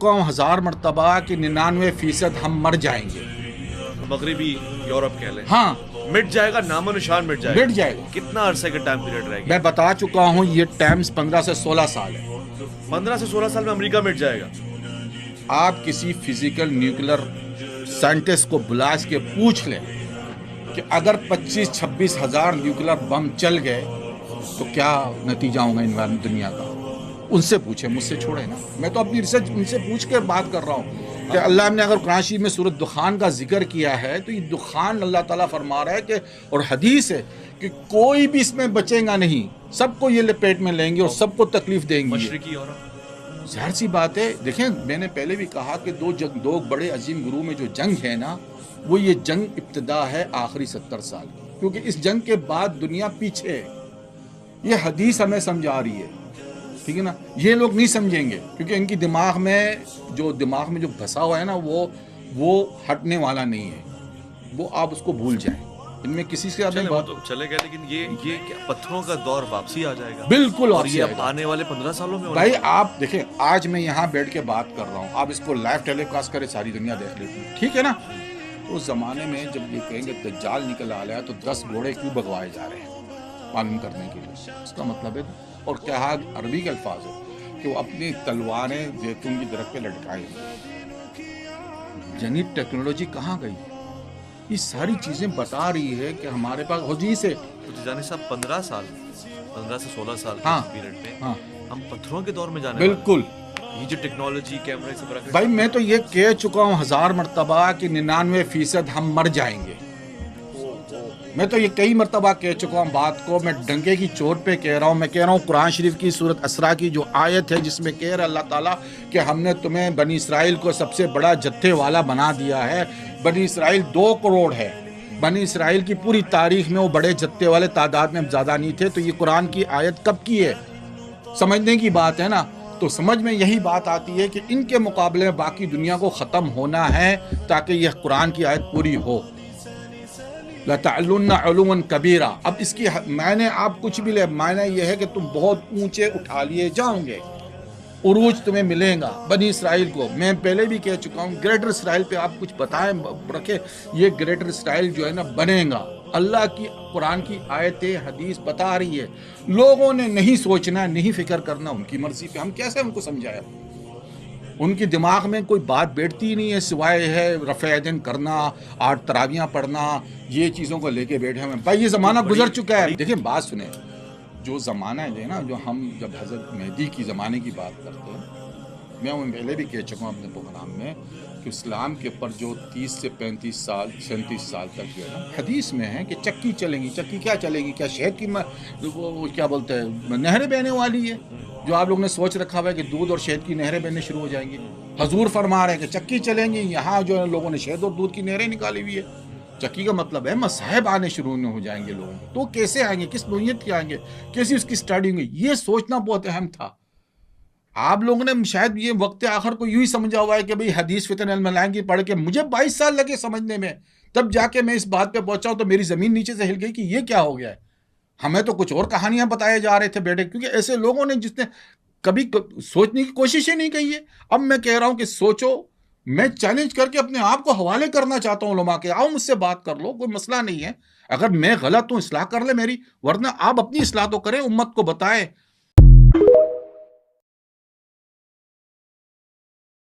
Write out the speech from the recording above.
चुका हूँ 1000 मरतबा कि 99% हम मर जाएंगे। मगरबी यूरोप कह लें, हाँ, मिट जाएगा, नामो निशान मिट जाएगा। मिट जाएगा। कितना अरसे का टाइम पीरियड रहेगा? मैं बता चुका हूँ ये टाइम्स 15 से 16 साल है। 15 से 16 साल में अमेरिका मिट जाएगा। आप किसी फिजिकल न्यूक्लियर साइंटिस्ट को बुला के पूछ लें कि अगर 25-26 हज़ार न्यूक्लियर बम चल गए तो क्या नतीजा होगा इन्वायरमेंट दुनिया का। उनसे पूछे, मुझसे छोड़े ना। मैं तो अपनी रिसर्च उनसे पूछ कर बात कर रहा हूँ कि अल्लाह ने अगर कुरान शरीफ में सूरत दुखान का जिक्र किया है तो ये दुखान अल्लाह ताला फरमा रहा है कि, और हदीस है कि कोई भी इसमें बचेगा नहीं, सबको ये लपेट में लेंगे और सबको तकलीफ देंगे। मशरिकी यूरोप, जाहिर सी बात है। देखें, मैंने पहले भी कहा कि दो बड़े अजीम गुरु में जो जंग है ना, वो ये जंग इब्तिदा है आखिरी 70 साल की, क्योंकि इस जंग के बाद दुनिया पीछे है। ये हदीस हमें समझा रही है, ठीक है ना। ये लोग नहीं समझेंगे क्योंकि इनकी दिमाग में जो फंसा हुआ है ना, वो हटने वाला नहीं है। वो आप उसको भूल जाएं, इनमें किसी से चले, ज्यादा वो तो चले गए, लेकिन ये क्या पत्थरों का दौर वापसी आ जाएगा? बिल्कुल। और ये अब आने वाले 15 सालों में भाई आप देखें, आज मैं यहाँ बैठ के बात कर रहा हूँ, आप इसको लाइव टेलीकास्ट करें, सारी दुनिया देख लेती है, ठीक है ना। तो उस जमाने में जब ये कहेंगे दज्जाल निकल आ रहा है तो 10 घोड़े क्यों भगवाए जा रहे हैं मालूम करने के लिए, इसका मतलब है। और क्या अरबी के अल्फाज है कि वो अपनी तलवारें जैतून की दरख्त पे लटकाए। जनित टेक्नोलॉजी कहाँ गई? ये सारी चीजें बता रही है कि हमारे पास हदीस है। तो जानी साहब 15 से 16 साल के हाँ, पीरियड में हाँ, हम पत्थरों के दौर में जाने बिल्कुल। वाले हैं। ये जो टेक्नोलॉजी, कैमरे सब रख, भाई मैं तो ये कह चुका हूँ 1000 मरतबा कि 99% हम मर जाएंगे। मैं तो ये कई मरतबा कह चुका हूँ बात को, मैं डंके की चोट पे कह रहा हूँ। मैं कह रहा हूँ कुरान शरीफ की सूरत असरा की जो आयत है जिसमें कह रहा अल्लाह ताला कि हमने तुम्हें बनी इसराइल को सबसे बड़ा जत्थे वाला बना दिया है। बनी इसराइल 2 करोड़ है। बनी इसराइल की पूरी तारीख में वो बड़े जत्थे वाले तादाद में ज़्यादा नहीं थे। तो ये कुरान की आयत कब की है, समझने की बात है ना। तो समझ में यही बात आती है कि इनके मुकाबले में बाकी दुनिया को ख़त्म होना है ताकि यह कुरान की आयत पूरी हो। लतअलुन्न उलुवन कबीरा। अब इसकी मायने आप कुछ भी ले, मायने यह है कि तुम बहुत ऊंचे उठा लिए जाओगे, उरूज तुम्हें मिलेगा। बनी इसराइल को मैं पहले भी कह चुका हूँ, ग्रेटर इसराइल पे आप कुछ बताएं रखे, ये ग्रेटर इसराइल जो है ना बनेगा। अल्लाह की कुरान की आयतें हदीस बता रही है। लोगों ने नहीं सोचना, नहीं फिक्र करना, उनकी मर्जी पे हम कैसे उनको समझाएं। उनके दिमाग में कोई बात बैठती ही नहीं है सिवाय है रफ़े-ए-दिन करना, 8 तरावियाँ पढ़ना, ये चीज़ों को लेके बैठे हैं। भाई ये ज़माना गुजर चुका है। देखिए बात सुने, जो ज़माना है ना, जो हम जब हज़रत मेहदी की ज़माने की बात करते हैं, मैं पहले भी कह चुका हूँ अपने प्रोग्राम में कि इस्लाम के ऊपर जो 30 से 35 साल 37 साल तक जो है ना हदीस में है कि चक्की चलेंगी। चक्की क्या चलेगी? क्या शहद की वो क्या बोलते हैं नहरें बहने वाली है? जो आप लोगों ने सोच रखा हुआ है कि दूध और शहद की नहरें बहने शुरू हो जाएंगी। हजूर फरमा रहे हैं कि चक्की चलेंगी। यहाँ जो है लोगों ने शहद और दूध की नहरें निकाली हुई है। चक्की का मतलब है मसाहिब आने शुरू हो जाएंगे लोगों को। तो कैसे आएंगे, किस नोयत के आएंगे, कैसी उसकी स्टडी होंगी, ये सोचना बहुत अहम था। आप लोगों ने शायद ये वक्त आखिर को यूं ही समझा हुआ है कि भाई हदीस फितन अल मलाइम की पढ़ के मुझे 22 साल लगे समझने में, तब जाके मैं इस बात पे पहुंचा हूं तो मेरी जमीन नीचे से हिल गई कि ये क्या हो गया है। हमें तो कुछ और कहानियां बताए जा रहे थे बेटे, क्योंकि ऐसे लोगों ने जिसने कभी सोचने की कोशिश ही नहीं की है। अब मैं कह रहा हूं कि सोचो। मैं चैलेंज करके अपने आप को हवाले करना चाहता हूं उलमा के, आओ मुझसे बात कर लो, कोई मसला नहीं है। अगर मैं गलत हूं इस्लाह कर ले मेरी, वरना आप अपनी इस्लाह तो करें, उम्मत को बताएं।